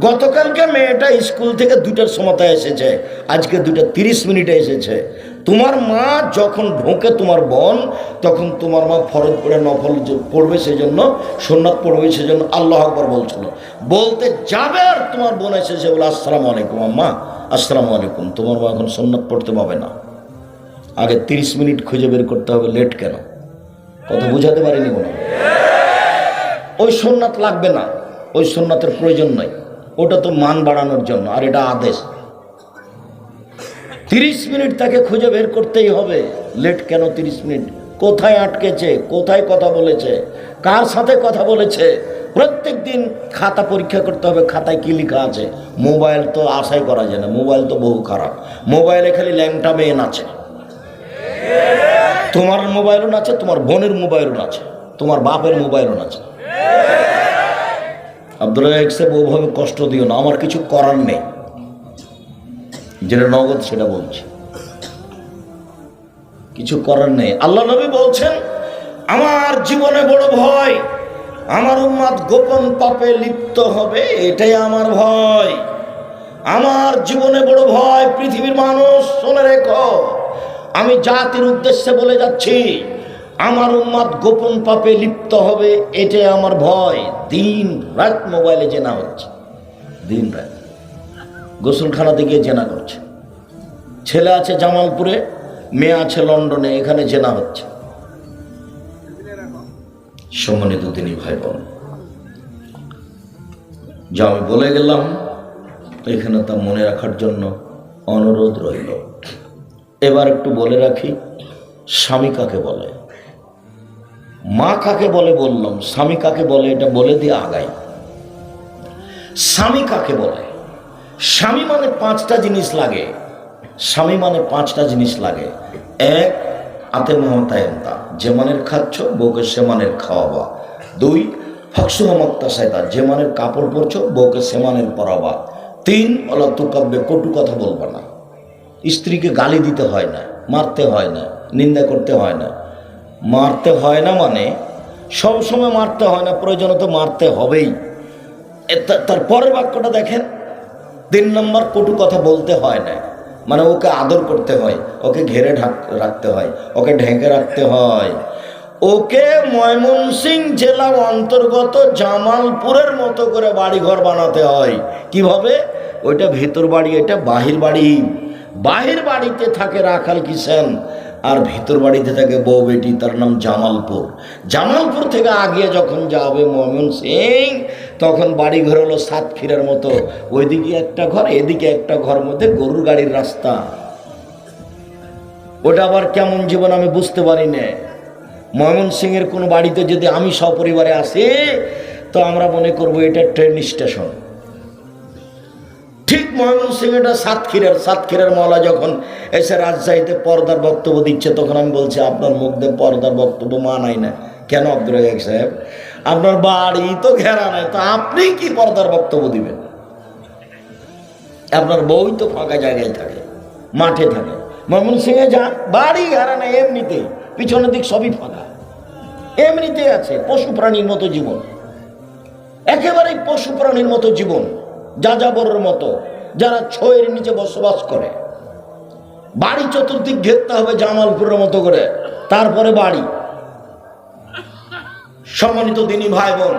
গতকালকে মেয়েটা স্কুল থেকে 2টার সময়তে এসেছে, আজকে 2:30 এসেছে। তোমার মা যখন ঢোকে তোমার বোন, তখন তোমার মা ফরজ পড়ে নফল পড়বে, সেজন্য সুন্নাত পড়বে, সেজন্য আল্লাহ আকবার বলছিল। বলতে যাবে আর তোমার বোন এসেছে বলে আসসালামু আলাইকুম আম্মা, আসসালামু আলাইকুম। তোমার মা এখন সুন্নাত পড়তে পাবে না, আগে 30 মিনিট খুঁজে বের করতে হবে। লেট কেন? কথা বুঝাতে পারিনি মনে হয়। ওই সুন্নাত লাগবে না, ওই সুন্নাতের প্রয়োজন নাই, ওটা তো মান বাড়ানোর জন্য, আর এটা আদেশ। 30 মিনিট তাকে খুঁজে বের করতেই হবে। লেট কেন 30 মিনিট? কোথায় আটকেছে, কোথায় কথা বলেছে, কার সাথে কথা বলেছে, প্রত্যেক দিন খাতা পরীক্ষা করতে হবে, খাতায় কি লেখা আছে। মোবাইল তো আশাই করা যায় না, মোবাইল তো বহু খারাপ। মোবাইলে খালি ল্যাংটা মেয়ে নাচে। তোমার মোবাইলও নাচে, তোমার বোনের মোবাইলও নাচে, তোমার বাপের মোবাইলও নাচে। আব্দুল্লাহ সাহেব ওভাবে কষ্ট দিও না, আমার কিছু করার নেই, যেটা নগদ সেটা বলছি, কিছু করার নেই। আল্লাহ নবী বলছেন আমার জীবনে বড় ভয়, আমার উম্মত গোপন পাপে লিপ্ত হবে, এটাই আমার ভয়। আমার জীবনে বড় ভয়। পৃথিবীর মানুষ শুনে রেখো, আমি জাতির উদ্দেশ্যে বলে যাচ্ছি, আমার উম্মত গোপন পাপে লিপ্ত হবে, এটাই আমার ভয়। দিন রাত মোবাইলে জেনা হচ্ছে, দিন রাত গোসলখানাতে গিয়ে জেনা করছে। ছেলে আছে জামালপুরে, মেয়ে আছে লন্ডনে, এখানে জেনা হচ্ছে। সম্মানিত দিনী ভাই বোন, যা আমি বলে গেলাম এখানে তা মনে রাখার জন্য অনুরোধ রইল। এবার একটু বলে রাখি, স্বামী কাকে বলে, মা কাকে বলে বললাম, স্বামী কাকে বলে এটা বলে দিয়ে আগাই। স্বামী কাকে বলে? স্বামী মানে 5টা জিনিস লাগে। স্বামী মানে 5টা জিনিস লাগে। 1, আতে মহতায়ন্তা, যে মানের খাচ্ছ বউকে সে মানের খাওয়াবা। 2 ফাকসু হমাক্তা সায়তা, যে মানের কাপড় পরছ বউকে সে মানের পরাবা। 3 অলা তুকাব্যে, কটু কথা বলবা না। স্ত্রীকে গালি দিতে হয় না, মারতে হয় না, নিন্দা করতে হয় না। মারতে হয় না মানে সবসময় মারতে হয় না, প্রয়োজনে তো মারতে হবেই। তার পরের বাক্যটা দেখেন, 3 নম্বর, কটু কথা বলতে হয় না মানে ওকে আদর করতে হয়, ওকে ঘেরে রাখতে হয়, ওকে ঢেকে রাখতে হয়। ওকে ময়মনসিংহ জেলা অন্তর্গত জামালপুরের মতো করে বাড়িঘর বানাতে হয়। কিভাবে? ওইটা ভিতর বাড়ি, এটা বাহির বাড়ি। বাহির বাড়িতে থাকে রাখাল কিষেন, আর ভিতর বাড়িতে থাকে বউ বেটি, তার নাম জামালপুর। জামালপুর থেকে আগিয়ে যখন যাবে ময়মনসিংহ, তখন বাড়ি ঘর হলো সাতক্ষীরার মতো, ওইদিকে একটা ঘর এদিকে একটা ঘর, মধ্যে গরুর গাড়ির রাস্তা। ওটা আবার কেমন জীবন আমি বুঝতে পারি না। ময়মনসিংহের কোনো বাড়িতে যদি আমি সপরিবারে আসি, তো আমরা মনে করব এটা ট্রেন স্টেশন। ঠিক ময়মনসিংহ এটা সাতক্ষীরার মওলা যখন এসে রাজশাহীতে পর্দার বক্তব্য দিচ্ছে, তখন আমি বলছি আপনার মুখ দিয়ে পর্দার বক্তব্য মানাই না। কেন আব্দুর রাজ্জাক সাহেব? আপনার বাড়ি তো ঘেরা নাই, তো আপনি কি পর্দার বক্তব্য দিবেন? আপনার বই তো ফাঁকা জায়গায় থাকে, মাঠে থাকে। ময়মনসিংহে যান, বাড়ি ঘেরা নাই, এমনিতে পিছনের দিক সবই ফাঁকা, এমনিতে আছে। পশু প্রাণীর মতো জীবন, একেবারেই পশু প্রাণীর মতো জীবন, যাযাবরের মতো, যারা ছয়ের নিচে বসবাস করে। বাড়ি চতুর্দিক ঘেরতে হবে জামালপুরের মতো করে, তারপরে বাড়ি। সম্মানিত দিনী ভাই বোন,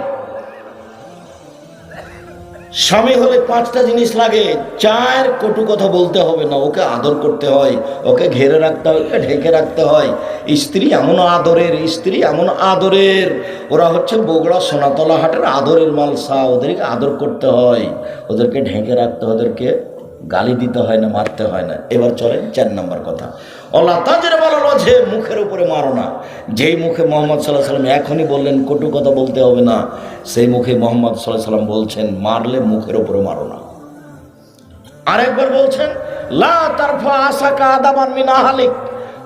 স্বামী হলে 5টা জিনিস লাগে। 4, কটু কথা বলতে হবে না, ওকে আদর করতে হয়, ওকে ঘেরে রাখতে হয়, ওকে ঢেকে রাখতে হয়। স্ত্রী এমন আদরের, ওরা হচ্ছে বগুড়া সোনাতলা হাটের আদরের মালসা। ওদেরকে আদর করতে হয়, ওদেরকে ঢেকে রাখতে হয়, ওদেরকে গালি দিতে হয় না, মারতে হয় না। এবার চলেন 4 নম্বর কথা, অলা তাজের বলা যে মুখের উপরে মারো না। যেই মুখে মোহাম্মদ সাল্লাল্লাহু আলাইহি সাল্লাম এখনই বললেন কটু কথা বলতে হবে না, সেই মুখে মোহাম্মদ সাল্লাল্লাহু আলাইহি সাল্লাম বলছেন মারলে মুখের উপরে মারো না। আরেকবার বলছেন লা তারফা আসাকা আদামান মিন আহলিক,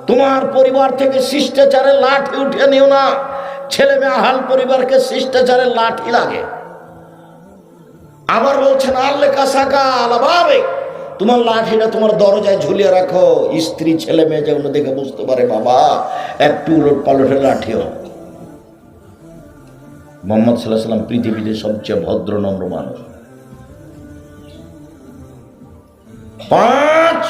তোমার পরিবার থেকে শিষ্টাচারের লাঠি উঠিয়ে নিও না। ছেলে মেয়ে আহাল পরিবারকে শিষ্টাচারের লাঠি লাগে। আবার বলছেন আল্লে কাসাকা আলাবাবে, তোমার লাঠিটা তোমার দরজায় ঝুলিয়ে রাখো, স্ত্রী ছেলে মেয়ে যেগুলো দেখে বুঝতে পারে বাবা একটু উলট পালটের লাঠিও। মোহাম্মদ সাল্লাল্লাহু আলাইহি সাল্লাম পৃথিবীতে সবচেয়ে ভদ্র নম্র মানুষ। 5,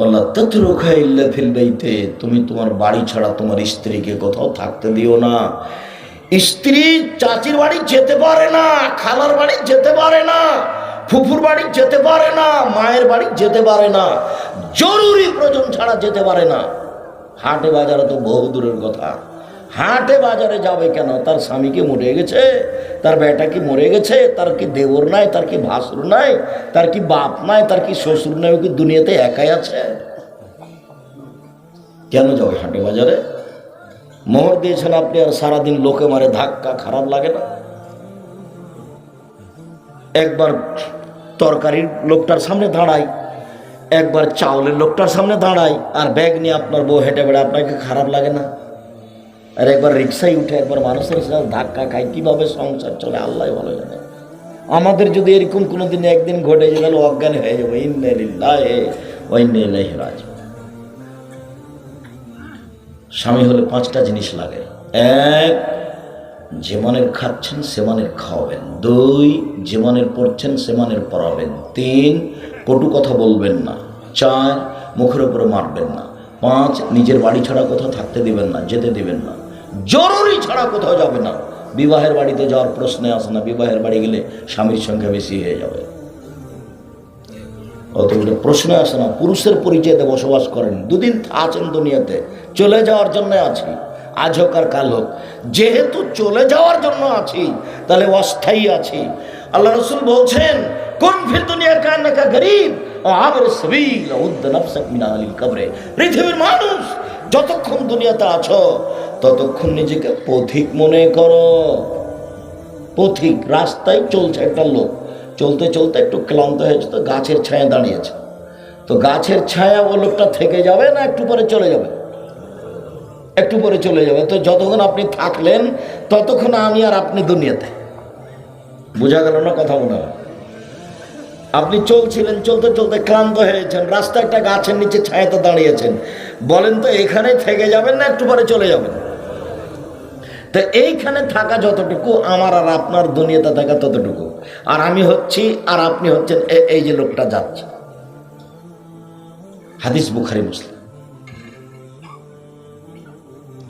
আল্লাহ তাতরুকা ইল্লা ফিল বাইতে, তুমি তোমার বাড়ি ছাড়া তোমার স্ত্রীকে কোথাও থাকতে দিও না। স্ত্রী চাচির বাড়ি যেতে পারে না, খালার বাড়ি যেতে পারে না, ফুফুর বাড়ি যেতে পারে না, মায়ের বাড়ি যেতে পারে না, জরুরি প্রয়োজন ছাড়া যেতে পারে না। হাটে বাজারে তো বহু দূরের কথা, হাটে বাজারে যাবে কেন? তার স্বামী কি মরে গেছে? তার বেটা কি মরে গেছে? তার কি দেবর নাই? তার কি ভাসুর নাই? তার কি বাপ নাই? তার কি শ্বশুর নাই? ও কি দুনিয়াতে একাই আছে? কেন যাবে হাটে বাজারে? মোহর দিয়েছেন আপনি, আর সারাদিন লোকে মারে ধাক্কা, খারাপ লাগে না? একবার তরকারির লোকটার সামনে দাঁড়াই, একবার চাউলের লোকটার সামনে দাঁড়াই, আর ব্যাগ নিয়ে আপনার বউ হেঁটে বেড়ে, আপনাকে খারাপ লাগে না? আর একবার রিক্সায় উঠে একবার মানুষের সাথে ধাক্কা খাই, কিভাবে সংসার চলে আল্লাহ ভালো জানে। আমাদের যদি এরকম কোনোদিন একদিন ঘটে যায়, তাহলে অজ্ঞান হয়ে যাবো। ইন্না লিল্লাহি ওয়া ইন্না ইলাইহি রাজিউন। স্বামী হলে 5টা জিনিস লাগে। 1, যে মানের খাচ্ছেন সে মানের খাওয়াবেন। 2, যে মানের পড়ছেন সে মানের পড়াবেন। 3, কটু কথা বলবেন না। 4, মুখের উপরে মারবেন না। 5, নিজের বাড়ি ছাড়া কোথাও থাকতে দিবেন না, যেতে দিবেন না, জরুরি ছাড়া কোথাও যাবে না। বিবাহের বাড়িতে যাওয়ার প্রশ্নে আসে না, বিবাহের বাড়ি গেলে স্বামীর সংখ্যা বেশি হয়ে যাবে, অতগুলো প্রশ্ন আসে না। পুরুষের পরিচয়তে বসবাস করেন, 2 দিন আছেন দুনিয়াতে, চলে যাওয়ার জন্য আছি, আজ হোক আর কাল হোক। যেহেতু চলে যাওয়ার জন্য আছি, তাহলে অস্থায়ী আছি। আল্লাহ রাসূল বলছেন কোন ফিল দুনিয়া কান্নাকা গরীব ও আবির সাবিল উদ্দ নাফসাক মিন আহলিল কবরে। পৃথিবীর মানুষ যতক্ষণ দুনিয়াতে আছো, ততক্ষণ নিজেকে পথিক মনে করো। পথিক, রাস্তায় চলছে একটা লোক, চলতে চলতে একটু ক্লান্ত হয়েছে, তো গাছের ছায়া দাঁড়িয়েছে, তো গাছের ছায়া ও লোকটা থেকে যাবে না একটু পরে চলে যাবে? একটু পরে চলে যাবে। তো যতক্ষণ আপনি থাকলেন ততক্ষণ আমি আর আপনি দুনিয়াতে। বোঝা গেল না কথা? মনে হয় আপনি চলছিলেন, চলতে চলতে ক্লান্ত হয়েছেন, রাস্তা একটা গাছের নিচে ছায়াতে দাঁড়িয়েছেন। বলেন তো এখানে থেকে যাবেন না একটু পরে চলে যাবেন? তো এইখানে থাকা যতটুকু, আমার আর আপনার দুনিয়াতে থাকা ততটুকু। আর আমি হচ্ছি আর আপনি হচ্ছেন এই যে লোকটা যাচ্ছে। হাদিস বুখারী মুসলিম।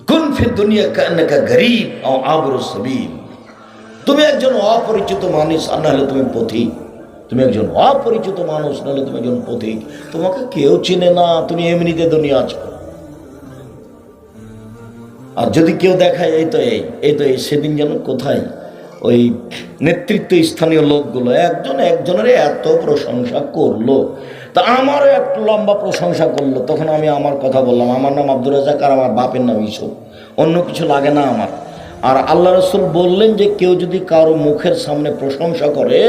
কুন ফি দুনিয়া কান্নাকা গরীব আও আবরুস সাবিল। তুমি একজন অপরিচিত মানুষ, আর নাহলে তুমি পথিক। তুমি একজন অপরিচিত মানুষ, নাহলে তুমি একজন পথিক। তোমাকে কেউ চিনে না, তুমি এমনিতে দুনিয়া আছো। আর যদি কেউ দেখায় এই তো এই সেদিন যেন কোথায় ওই নেতৃত্ব স্থানীয় লোকগুলো একজনের এত প্রশংসা করলো, তা আমারও একটু লম্বা প্রশংসা করলো। তখন আমি আমার কথা বললাম, আমার নাম আব্দুর রাজ্জাক আর আমার বাপের নাম ইউসুফ, অন্য কিছু লাগে না আমার। আর আল্লাহ রসুল বললেন যে কেউ যদি কারো মুখের সামনে প্রশংসা করে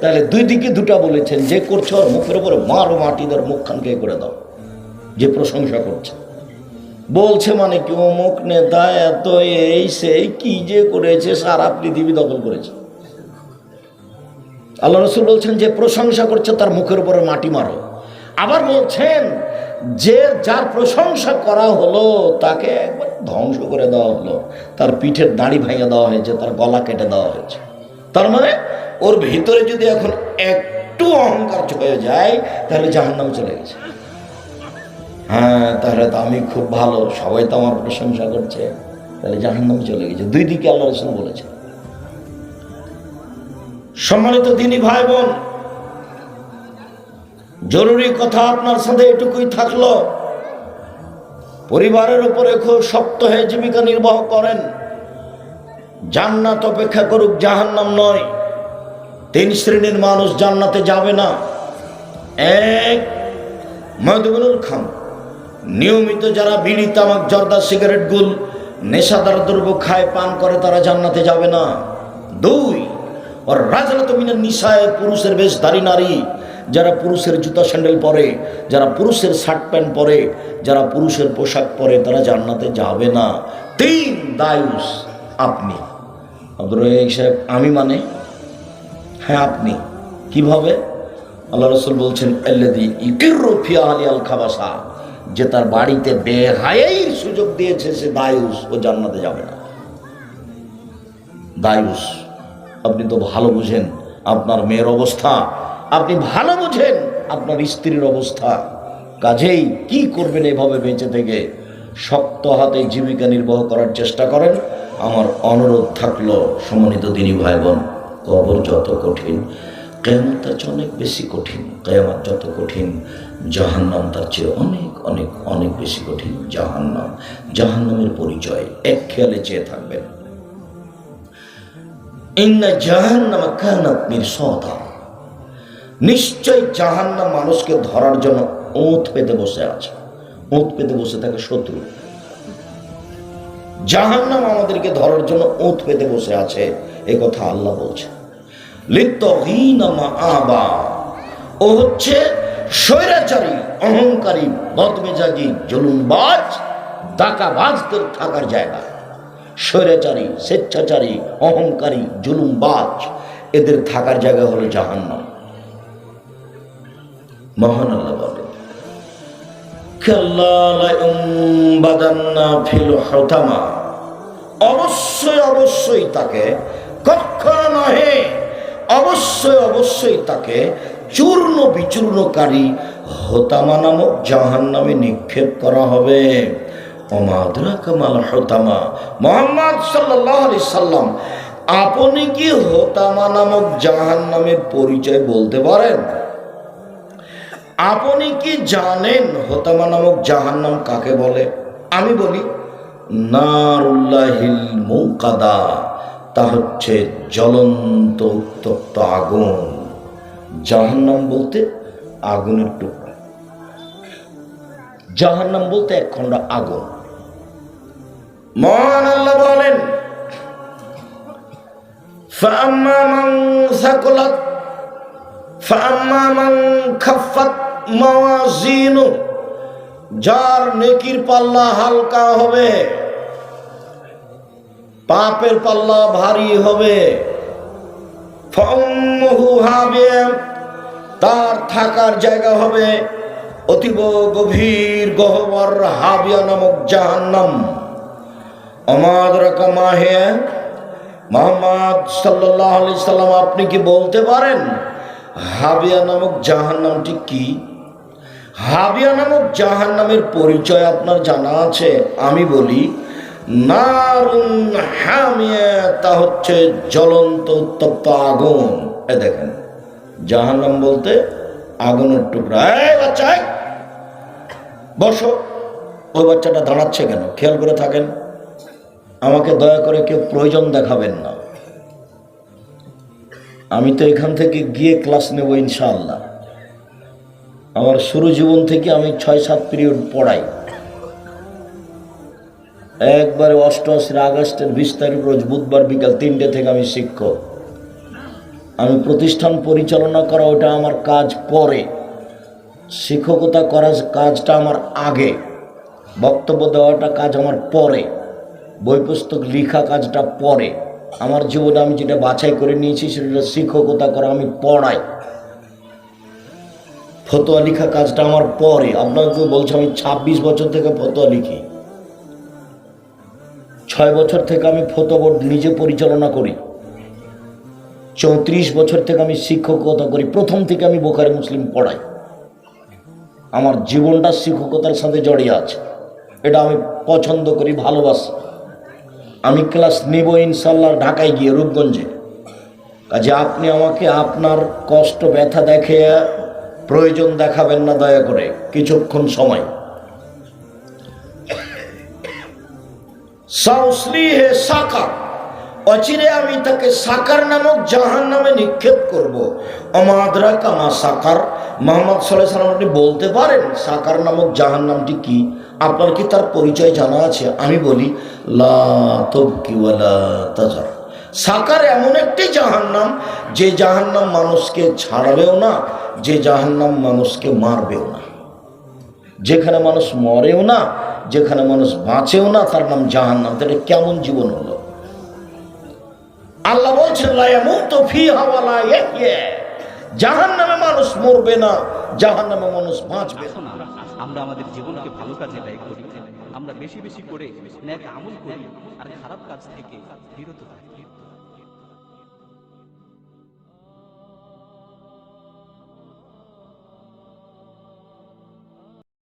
তাহলে দুই দিকে দুটা বলেছেন, যে করছে ওর মুখের উপরে মারো, মাটি ধর মুখখানকে করে দাও। যে প্রশংসা করছে বলছে মানে কি অমুক নেতা এত এই সেই কি যে করেছে, সারা পৃথিবী দখল করেছে। আল্লাহ রসুল বলছেন যে প্রশংসা করছে তার মুখের উপরে মাটি মারো। আবার বলছেন যে যার প্রশংসা করা হলো তাকে একবার ধ্বংস করে দেওয়া হলো, তার পিঠের দাড়ি ভেঙে দেওয়া হয়েছে, তার গলা কেটে দেওয়া হয়েছে। তার মানে ওর ভিতরে যদি এখন একটু অহংকার হয়ে যায় তাহলে জাহান্নাম চলে গেছে। হ্যাঁ, তাহলে তো আমি খুব ভালো, সবাই তো আমার প্রশংসা করছে, তাহলে জাহান্নামে চলে গেছে। দুই দিকে আল্লাহ রাসূল বলেছেন। সম্মানিত দিনী ভাই বোন, জরুরি কথা আপনার সাথে এটুকুই থাকলো, পরিবারের উপরে খুব শক্ত হয়ে জীবিকা নির্বাহ করেন। জান্নাত অপেক্ষা করুক, জাহান্নাম নয়। 3 শ্রেণীর মানুষ জান্নাতে যাবে না। এক, মদমিনুল খাম, নিয়মিত যারা বিড়ি, তামাক, জর্দা, সিগারেট, গুল, নেশাদার দ্রব্য খায়, পান করে, তারা জান্নাতে যাবে না। 2, ওর রাজলাত মিনান নিসায়ে, পুরুষের বেশধারী নারী, যারা পুরুষের জুতা স্যান্ডেল পরে, যারা পুরুষের শার্ট প্যান্ট পরে, যারা পুরুষের পোশাক পরে, তারা জান্নাতে যাবে না। 3, দায়ুস, আপনি। আব্দুর রাজ্জাক সাহেব, আমি মানে? হ্যাঁ আপনি। কিভাবে? আল্লাহ রাসূল বলছেন আল্লাযী ইকিরু ফি আহলিল খাবাসা, যে তার বাড়িতে বেহায়াইর সুযোগ দিয়েছে সে দায়ুস, ও জান্নাতে যাবে না। দায়ুস। আপনি তো ভালো বুঝেন আপনার মেয়ের অবস্থা, আপনি ভালো বুঝেন আপনার স্ত্রীর অবস্থা, কাজেই কি করবেন এভাবে বেঁচে থেকে? শক্ত হাতে জীবিকা নির্বাহ করার চেষ্টা করেন। আমার অনুরোধ থাকলো, সম্মানিত দিনী ভাই বোন, কবর যত কঠিন, কিয়ামত তার চেয়ে অনেক বেশি কঠিন। কিয়ামত যত কঠিন, জাহান্নাম তার চেয়ে অনেক অনেক অনেক বেশি কঠিন। জাহান্নাম, জাহান্নামের পরিচয় এক খেয়ালে চেয়ে থাকবেন। ইন্না জাহান্নামা কানাত মিরসাদা, নিশ্চয় জাহান্নাম মানুষকে ধরার জন্য ওঁত পেতে বসে আছে। ওঁত পেতে বসে থাকে শত্রু। জাহান্নাম আমাদেরকে ধরার জন্য ওঁত পেতে বসে আছে, এ কথা আল্লাহ বলছে। লিত্তাগীনা মাআবা, ও হচ্ছে স্বৈরাচারী, অহংকারী, বদমেজাজি, জুলুমবাজ, ডাকাবাজদের থাকার জায়গা। স্বৈরাচারী, স্বেচ্ছাচারী, অহংকারী, জুলুমবাজ, এদের থাকার জায়গা হলো জাহান্নাম। মহান আল্লাহ বলেন, কাল্লা লায়ুমবাদান্না ফিল হুতামা, অবশ্যই অবশ্যই তাকে, কখনো নহে, অবশ্যই অবশ্যই তাকে চূর্ণ বিচূর্ণকারী হোতামা নামক জাহান্নামে নিক্ষেপ করা হবে। ওমা আদরাকা মাল হুতামা, মুহাম্মদ সাল্লাল্লাহু আলাইহি সাল্লাম, আপনি কি হোতামা নামক জাহান্নামের পরিচয় বলতে পারেন? আপনি কি জানেন হোতামা নামক জাহান্নাম কাকে বলে? আমি বলি, নারুল্লাহিল মুকাদা, তা হচ্ছে জ্বলন্ত উত্তপ্ত আগুন। জাহান্নাম বলতে আগুনের টুকরা, জাহান্নাম বলতে এক খণ্ড আগুন। মহান আল্লাহ বলেন, ফাআম্মা মান সাকুলাত ফাআম্মা মান খাফফাত মাওয়াজিনু, যার নেকির পাল্লা হালকা হবে, পাপের পাল্লা ভারী হবে। ফাউম্মুহু হাবিয়া, তার থাকার জায়গা হবে অতীব গভীর গহ্বর হাবিয়া নামক জাহান্নাম। আমাদরাকা মা হে, মুহাম্মদ সাল্লাল্লাহু আলাইহি সাল্লাম আপনি কি বলতে পারেন হাবিয়া নামক জাহান্নামটি কি? হাবিয়া নামক জাহান্নামের পরিচয় আপনার জানা আছে? আমি বলি, নারুন হামিয়া, তা হচ্ছে জ্বলন্ত উত্তপ্ত আগুন। এ দেখেন, জাহান্নাম বলতে আগুনের টুকরা। এই বাচ্চা, বসো। ওই বাচ্চাটা দাঁড়াচ্ছে কেন? খেয়াল করে থাকেন। আমাকে দয়া করে কেউ প্রয়োজন দেখাবেন না। আমি তো এখান থেকে গিয়ে ক্লাস নেব ইনশাআল্লাহ। আমার শুরু জীবন থেকে আমি 6-7 পিরিয়ড পড়াই। একবারে 88 আগস্টের 20 তারিখ রোজ বুধবার বিকাল 3টে থেকে আমি শিক্ষক। আমি প্রতিষ্ঠান পরিচালনা করা ওটা আমার কাজ পরে, শিক্ষকতা করার কাজটা আমার আগে, বক্তব্য দেওয়াটা কাজ আমার পরে, বই পুস্তক লেখা কাজটা পরে। আমার জীবনে আমি যেটা বাছাই করে নিয়েছি সেটা শিক্ষকতা করা, আমি পড়াই। ফতোয়া লেখা কাজটা আমার পরে। আপনাকে বলছি আমি 26 বছর থেকে ফতোয়া লিখি। 6 বছর থেকে আমি ফতোয়া বোর্ড নিজে পরিচালনা করি। 34 বছর থেকে আমি শিক্ষকতা করি। প্রথম থেকে আমি বুখারী মুসলিম পড়াই। আমার জীবনটা শিক্ষকতার সাথে জড়িয়ে আছে। এটা আমি পছন্দ করি, ভালোবাসি। আমি ক্লাস নেব ইনশাল্লাহ ঢাকায় গিয়ে, রূপগঞ্জে। কাজে আপনি আমাকে আপনার কষ্ট ব্যথা দেখে প্রয়োজন দেখাবেন না দয়া করে কিছুক্ষণ সময়। সাউসলিহে সাকার, অচিরে আমি তাকে সাকার নামক জাহান্নামে নিক্ষেপ করব। আমাদরাকা মা সাকার, মুহাম্মদ সাল্লাল্লাহু আলাইহি ওয়াসাল্লাম আপনি বলতে পারেন সাকার নামক জাহান্নামটি কি? আপনার কি তার পরিচয় জানা আছে? আমি বলি, লা তুবকি ওয়ালা তাজার। সাকার এমন একটি জাহান্নাম, যে জাহান্নাম মানুষকে ছাড়বেও না, যে জাহান্নাম মানুষকে মারবেও না, যেখানে মানুষ মরেও না, যেখানে মানুষ বাঁচেও না, তার নাম জাহান্নাম। তাহলে কেমন জীবন হলো? আল্লাহ বলছেন লা ইয়ামুতু ফিহা ওয়া লা ইয়াহইয়া, জাহান্নামে মানুষ মরবে না, জাহান্নামে মানুষ বাঁচবে না। আমরা আমাদের জীবনকে ভালো কাজে ব্যয় করি, আমরা বেশি বেশি করে নেক আমল করি আর খারাপ কাজ থেকে বিরত থাকি।